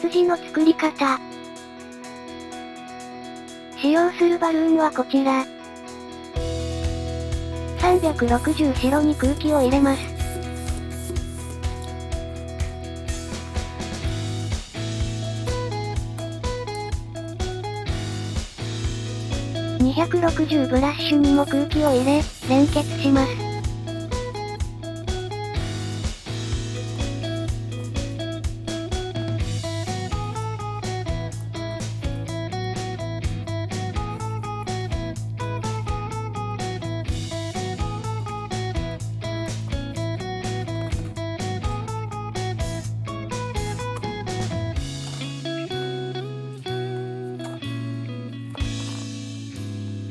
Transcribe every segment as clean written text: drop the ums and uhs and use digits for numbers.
字の作り方。使用するバルーンはこちら。360白に空気を入れます。260ブラッシュにも空気を入れ、連結します。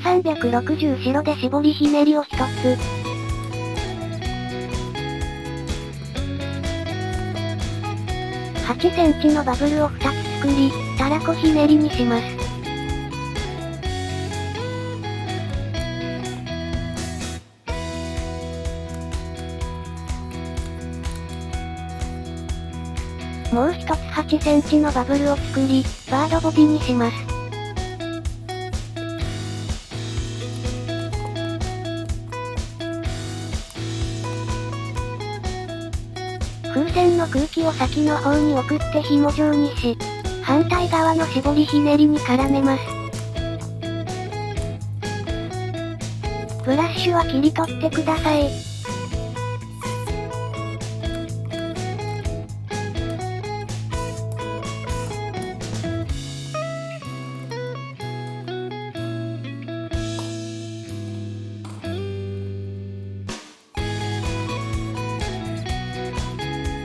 360白で絞りひねりを1つ。8センチのバブルを2つ作り、たらこひねりにします。もう一つ8センチのバブルを作り、バードボディにします。風船の空気を先の方に送って紐状にし、反対側の絞りひねりに絡めます。ブラッシュは切り取ってください。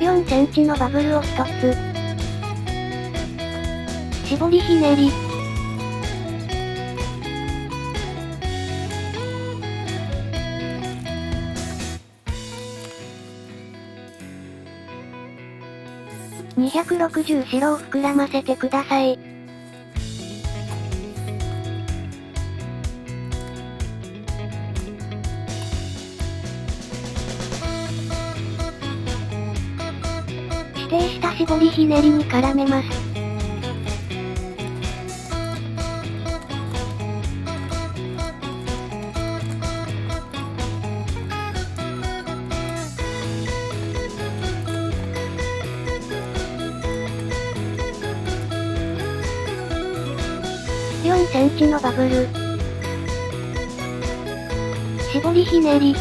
4センチのバブルを1つ。絞りひねり。260白を膨らませてください。指定した絞りひねりに絡めます。4センチのバブル。絞りひねり。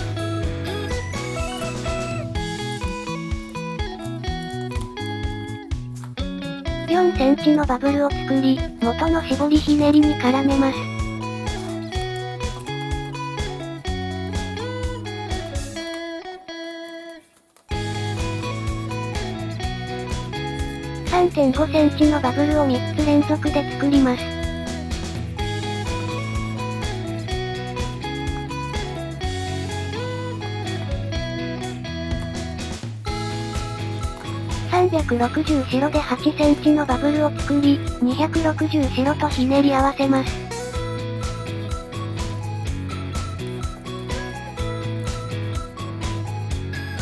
4センチのバブルを作り、元の絞りひねりに絡めます。3.5 センチのバブルを3つ連続で作ります。360白で8センチのバブルを作り、260白とひねり合わせます。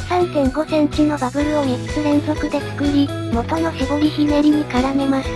3.5 センチのバブルを3つ連続で作り、元の絞りひねりに絡めます。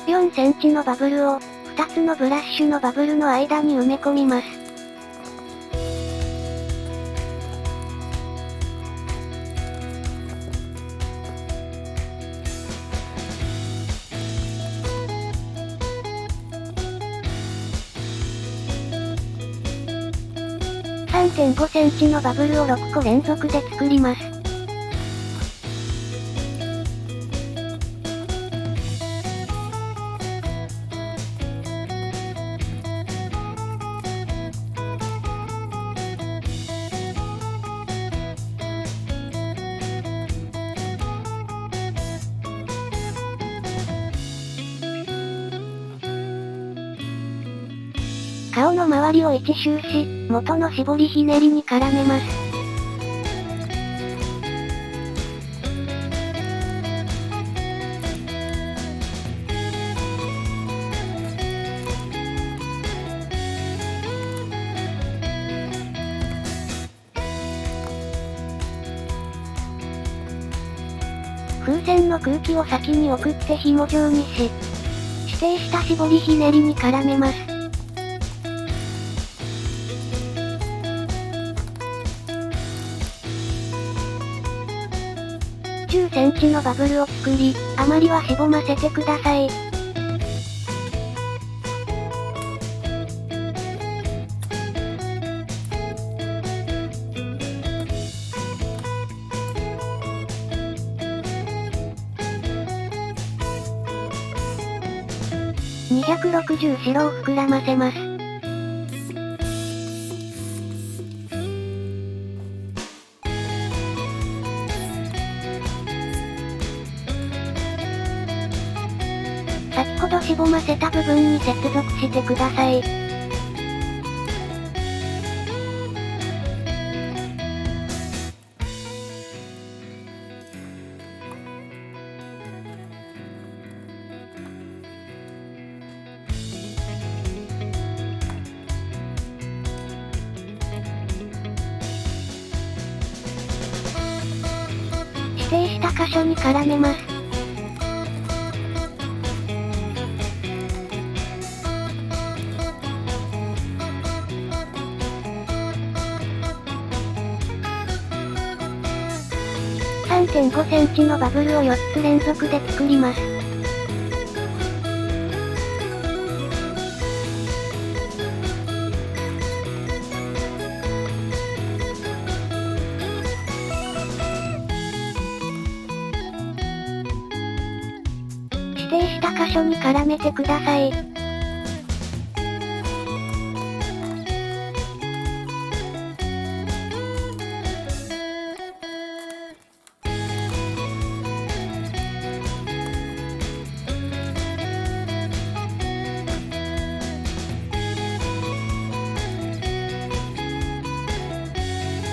4センチのバブルを、2つのブラッシュのバブルの間に埋め込みます。3.5 センチのバブルを6個連続で作ります。顔の周りを一周し、元の絞りひねりに絡めます。風船の空気を先に送って紐状にし、指定した絞りひねりに絡めます。10センチのバブルを作り、あまりはしぼませてください。260白を膨らませます。先ほどしぼませた部分に接続してください。指定した箇所に絡めます。3.5 センチのバブルを4つ連続で作ります。指定した箇所に絡めてください。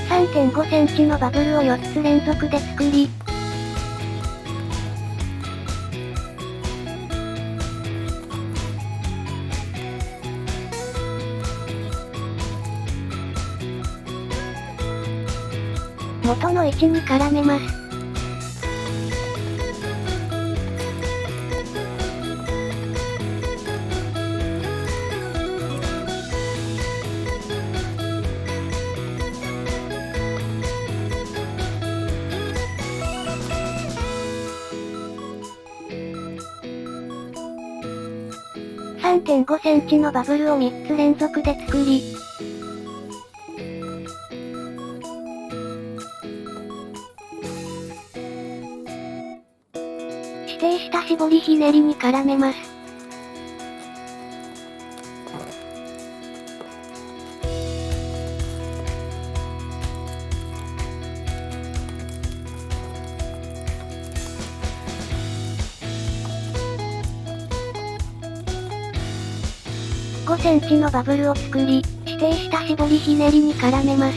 3.5 センチのバブルを4つ連続で作り、元の位置に絡めます。3.5 センチのバブルを3つ連続で作り、指定した絞りひねりに絡めます。5センチのバブルを作り、指定した絞りひねりに絡めます。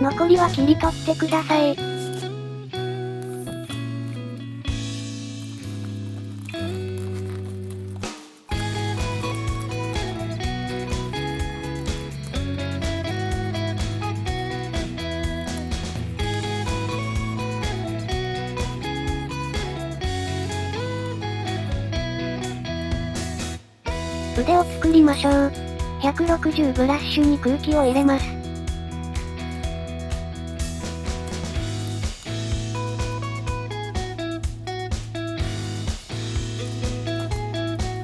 残りは切り取ってください。腕を作りましょう。160ブラッシュに空気を入れます。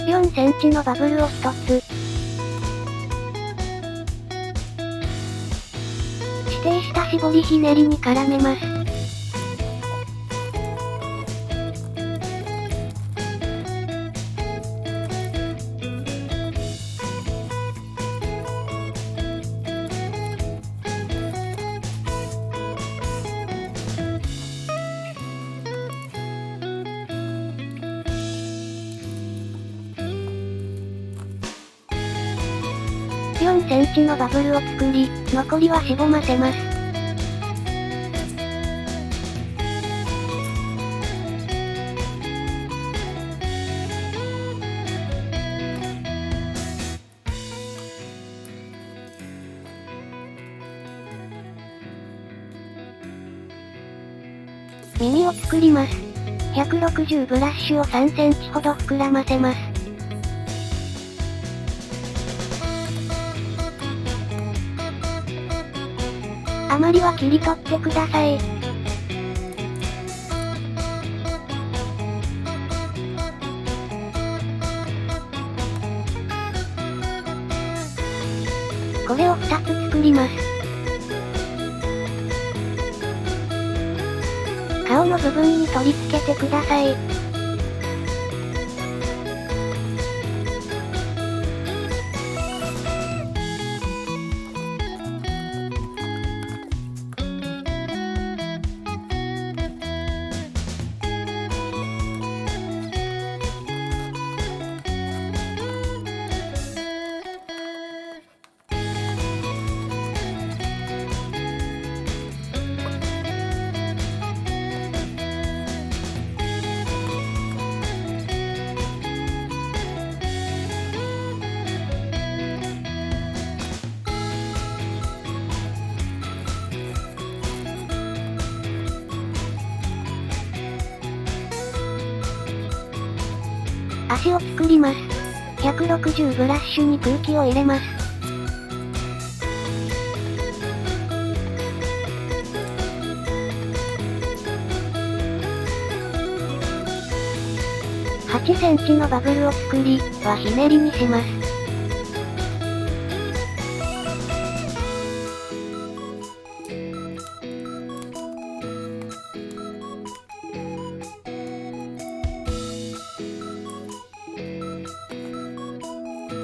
4センチのバブルを1つ。指定した絞りひねりに絡めます。2センチのバブルを作り、残りはしぼませます。耳を作ります。160ブラッシュを3センチほど膨らませます。余りは切り取ってください。これを2つ作ります。顔の部分に取り付けてください。足を作ります。160ブラッシュに空気を入れます。8センチのバブルを作り、はひねりにします。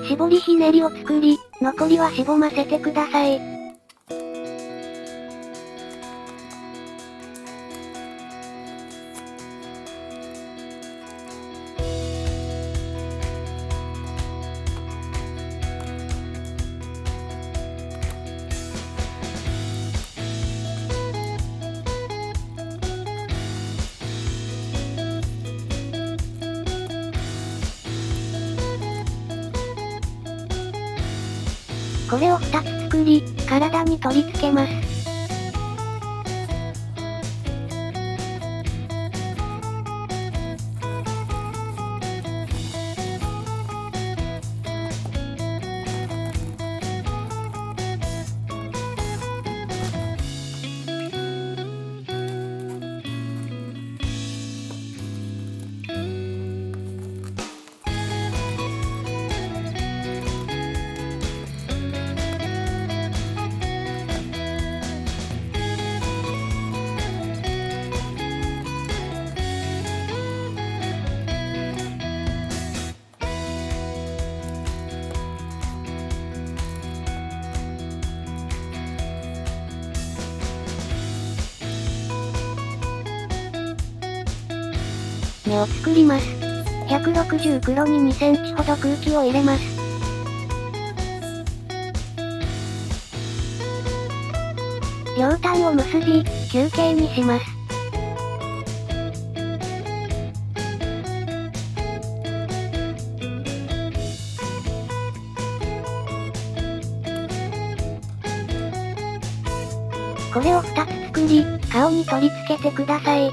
絞りひねりを作り、残りはしぼませてください。これを2つ作り、体に取り付けます。目を作ります。160黒に2センチほど空気を入れます。両端を結び、球形にします。これを2つ作り、顔に取り付けてください。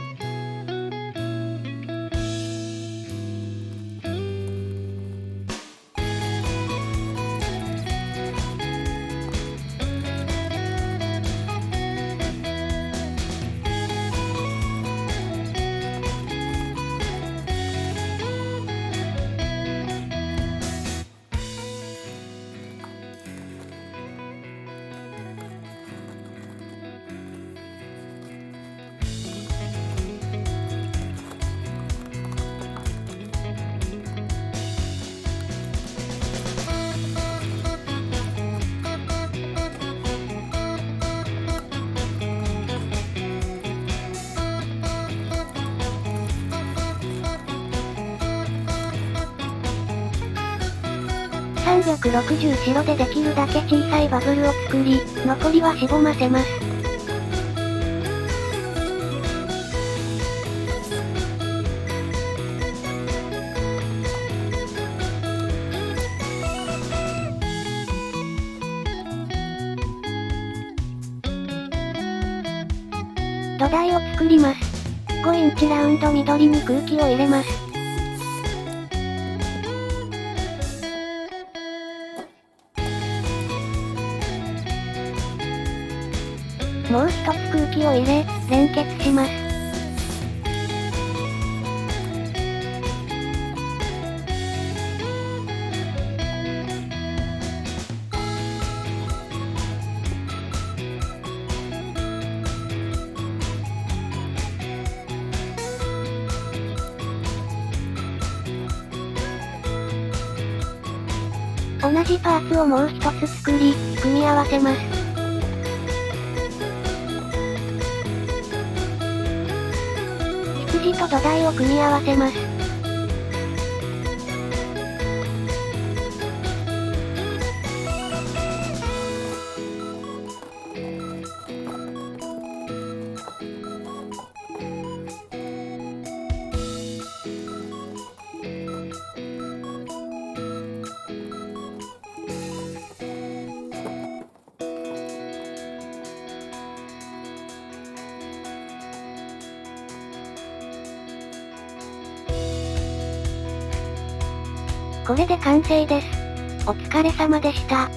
360白でできるだけ小さいバブルを作り、残りはしぼませます。土台を作ります。5インチラウンド緑に空気を入れます。もう一つ空気を入れ、連結します。同じパーツをもう一つ作り、組み合わせます。羊と土台を組み合わせます。これで完成です。お疲れ様でした。